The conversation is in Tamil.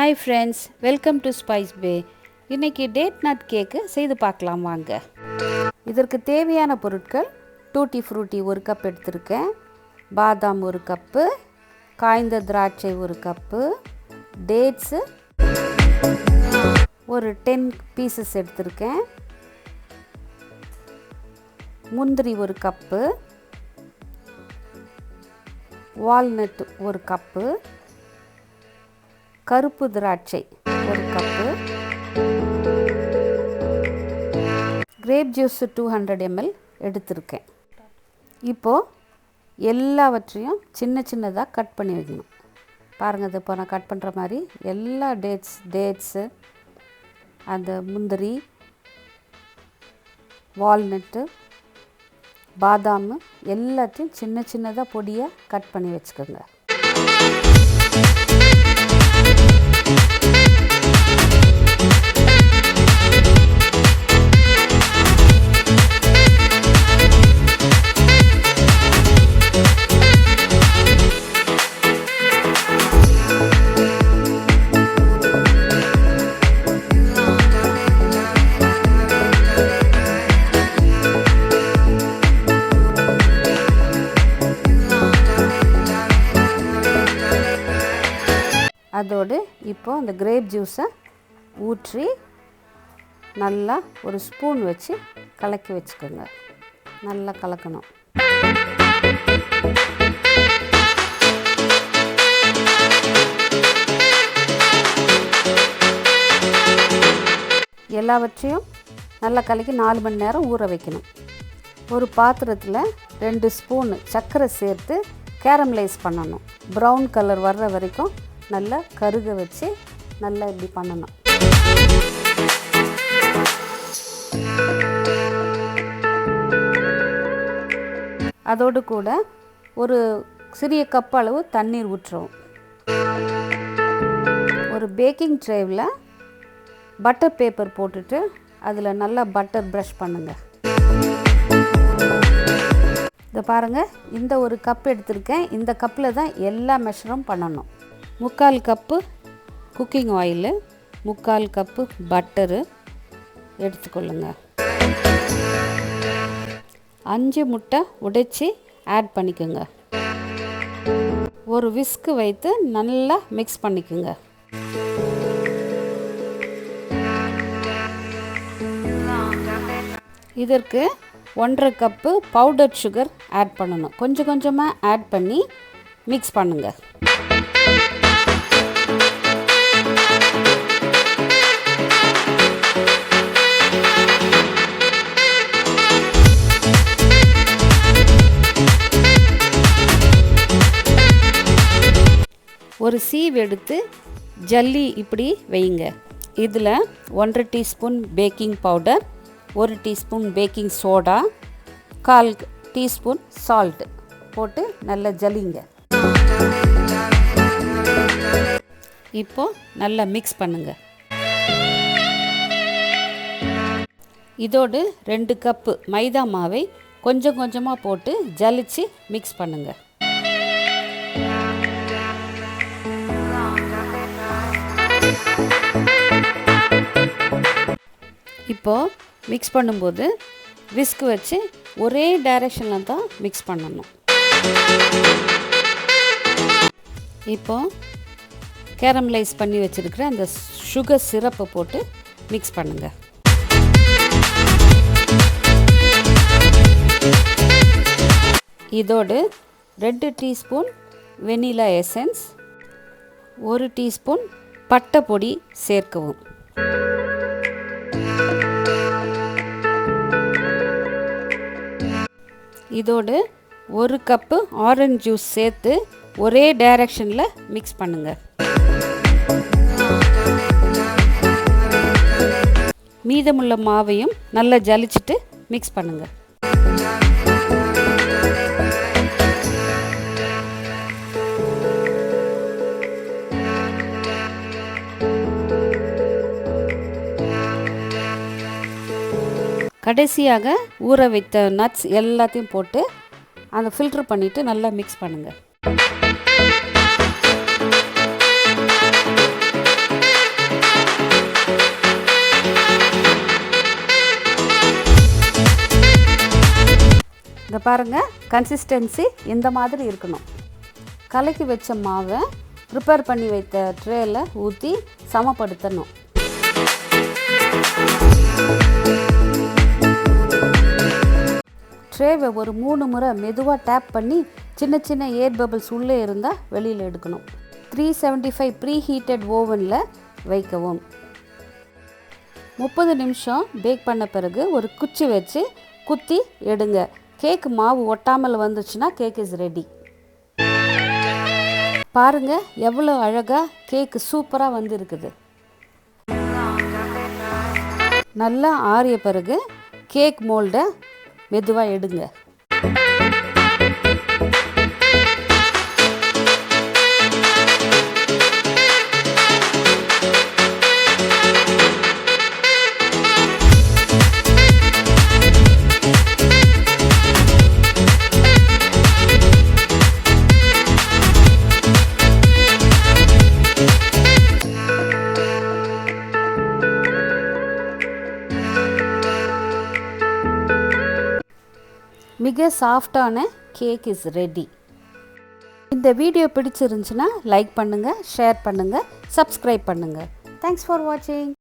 Hi friends, welcome to Spice Bay. இன்றைக்கி டேட் நட் கேக்கு செய்து பார்க்கலாம் வாங்க. இதற்கு தேவையான பொருட்கள்: டூட்டி ஃப்ரூட்டி 1 கப் எடுத்திருக்கேன், பாதாம் 1 கப்பு, காய்ந்த திராட்சை 1 கப்பு, டேட்ஸு ஒரு 10 பீசஸ் எடுத்திருக்கேன், முந்திரி 1 கப்பு, வால்நட் 1 கப்பு, கருப்பு திராட்சை 1 கப்பு, கிரேப் ஜூஸ் 200 ml எடுத்திருக்கேன். இப்போது எல்லாவற்றையும் சின்ன சின்னதாக கட் பண்ணி வைக்கணும். பாருங்கள், இது இப்போ நான் கட் பண்ணுற மாதிரி எல்லா டேட்ஸு, அந்த முந்திரி, வால்நட்டு, பாதாம் எல்லாத்தையும் சின்ன சின்னதாக பொடியாக கட் பண்ணி வச்சுக்கோங்க. அதோடு இப்போது அந்த கிரேப் ஜூஸை ஊற்றி நல்லா ஒரு ஸ்பூன் வச்சு கலக்கி வச்சுக்கோங்க. நல்லா கலக்கணும். எல்லாவற்றையும் நல்லா கலக்கி 4 மணி நேரம் ஊற வைக்கணும். ஒரு பாத்திரத்தில் 2 ஸ்பூன் சர்க்கரை சேர்த்து கேரமலைஸ் பண்ணணும். ப்ரௌன் கலர் வர்ற வரைக்கும் நல்லா கருக வச்சு நல்லா இப்படி பண்ணணும். அதோடு கூட ஒரு சிறிய கப் அளவு தண்ணீர் ஊற்றுறோம். ஒரு பேக்கிங் ட்ரேவில் பட்டர் பேப்பர் போட்டுட்டு அதில் நல்லா பட்டர் ப்ரஷ் பண்ணுங்கள். இதை பாருங்கள், இந்த ஒரு கப் எடுத்திருக்கேன். இந்த கப்பில் தான் எல்லா மெஷரும் பண்ணணும். 3/4 cup cooking oil, 3/4 cup butter எடுத்துக்கொள்ளுங்க. 5 முட்டை உடைச்சி ஆட் பண்ணிக்கோங்க. ஒரு விஸ்கு வைத்து நல்லா மிக்ஸ் பண்ணிக்கோங்க. இதற்கு 1/2 கப்பு பவுடர் சுகர் ஆட் பண்ணணும். கொஞ்சம் கொஞ்சமாக ஆட் பண்ணி மிக்ஸ் பண்ணுங்கள். ஒரு சீவ் எடுத்து ஜல்லி இப்படி வைங்க. இதில் 1/2 teaspoon baking powder, 1 teaspoon baking soda, 1/4 teaspoon salt போட்டு நல்லா ஜல்லிங்க. இப்போது நல்லா மிக்ஸ் பண்ணுங்கள். இதோடு 2 கப்பு மைதா மாவை கொஞ்சம் கொஞ்சமாக போட்டு ஜலிச்சு மிக்ஸ் பண்ணுங்கள். இப்போது மிக்ஸ் பண்ணும்போது விஸ்க் வச்சு ஒரே டைரெக்ஷனில் தான் மிக்ஸ் பண்ணணும். இப்போது கேரமலைஸ் பண்ணி வச்சுருக்கிற அந்த சுகர் சிரப்பை போட்டு மிக்ஸ் பண்ணுங்கள். இதோடு 2 டீஸ்பூன் வெனிலா எசன்ஸ், 1 டீஸ்பூன் பட்டை பொடி சேர்க்கவும். இதோடு 1 கப்பு ஆரஞ்சு ஜூஸ் சேர்த்து ஒரே டைரெக்ஷனில் மிக்ஸ் பண்ணுங்கள். மீதமுள்ள மாவையும் நல்லா ஜலிச்சுட்டு மிக்ஸ் பண்ணுங்கள். கடைசியாக ஊற வைத்த நட்ஸ் எல்லாத்தையும் போட்டு அந்த ஃபில்டர் பண்ணிவிட்டு நல்லா மிக்ஸ் பண்ணுங்கள். பாருங்கள், கன்சிஸ்டன்சி இந்த மாதிரி இருக்கணும். கலக்கி வச்ச மாவை ப்ரிப்பேர் பண்ணி வைத்த ட்ரேயில் ஊற்றி சமப்படுத்தணும். ட்ரேவை ஒரு 3 முறை மெதுவாக டேப் பண்ணி சின்ன சின்ன ஏர் பபிள்ஸ் உள்ளே இருந்தால் வெளியில் எடுக்கணும். 375 ப்ரீ ஹீட்டட் ஓவனில் வைக்கவும். 30 நிமிஷம் பேக் பண்ண பிறகு ஒரு குச்சி வச்சு குத்தி எடுங்க. கேக்கு மாவு ஒட்டாமல் வந்துச்சுன்னா கேக் இஸ் ரெடி. பாருங்கள், எவ்வளோ அழகாக கேக்கு சூப்பராக வந்துருக்குது. நல்லா ஆறிய பிறகு கேக் மோல்டை மெதுவாக எடுங்க. மிக சாஃப்டான கேக் இஸ் ரெடி. இந்த வீடியோ பிடிச்சிருந்துச்சுன்னா லைக் பண்ணுங்கள், ஷேர் பண்ணுங்கள், சப்ஸ்கிரைப் பண்ணுங்கள். தேங்க்ஸ் ஃபார் வாட்சிங்.